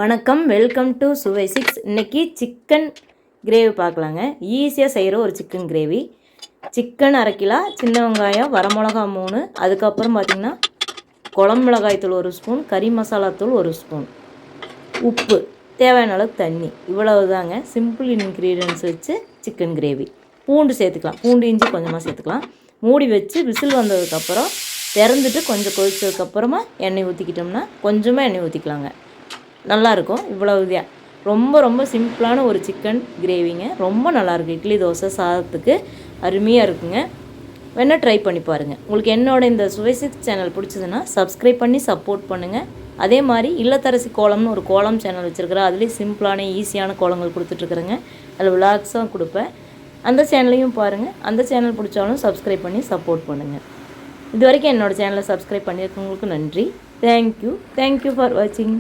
வணக்கம், welcome to சுவை 6. இன்றைக்கி சிக்கன் கிரேவி பார்க்கலாங்க. ஈஸியாக செய்கிற ஒரு சிக்கன் கிரேவி. சிக்கன் 1/2 கிலோ, சின்ன வெங்காயம், வரமிளகா 3, அதுக்கப்புறம் பார்த்திங்கன்னா குழம்பு மிளகாய் தூள் 1 ஸ்பூன், கறி மசாலா தூள் 1 ஸ்பூன், உப்பு, தேவையான அளவுக்கு தண்ணி. இவ்வளவு தாங்க சிம்பிள் இன்க்ரீடியன்ஸ் வச்சு சிக்கன் கிரேவி. பூண்டு சேர்த்துக்கலாம், பூண்டு இஞ்சி கொஞ்சமாக சேர்த்துக்கலாம். மூடி வச்சு விசில் வந்ததுக்கப்புறம் திறந்துட்டு கொஞ்சம் கொதிச்சதுக்கப்புறமா எண்ணெய் ஊற்றிக்கிட்டோம்னா கொஞ்சமாக எண்ணெய் ஊற்றிக்கலாங்க, நல்லாயிருக்கும். இவ்வளவுதான், ரொம்ப ரொம்ப சிம்பிளான ஒரு சிக்கன் கிரேவிங்க. ரொம்ப நல்லாயிருக்கும். இட்லி தோசை சாதத்துக்கு அருமையாக இருக்குங்க. வேணால் ட்ரை பண்ணி பாருங்கள். உங்களுக்கு என்னோட இந்த சுவை 6 சேனல் பிடிச்சதுன்னா சப்ஸ்கிரைப் பண்ணி சப்போர்ட் பண்ணுங்கள். அதே மாதிரி இல்லத்தரசி கோலம்னு ஒரு கோலம் சேனல் வச்சுருக்கிறேன். அதுலேயும் சிம்பிளான ஈஸியான கோலங்கள் கொடுத்துட்ருக்குறேங்க. அதில் விளாக்ஸும் கொடுப்பேன். அந்த சேனலையும் பாருங்கள். அந்த சேனல் பிடிச்சாலும் சப்ஸ்கிரைப் பண்ணி சப்போர்ட் பண்ணுங்கள். இது வரைக்கும் என்னோடய சேனலை சப்ஸ்கிரைப் பண்ணியிருக்கவங்களுக்கு நன்றி. தேங்க்யூ ஃபார் வாட்சிங்.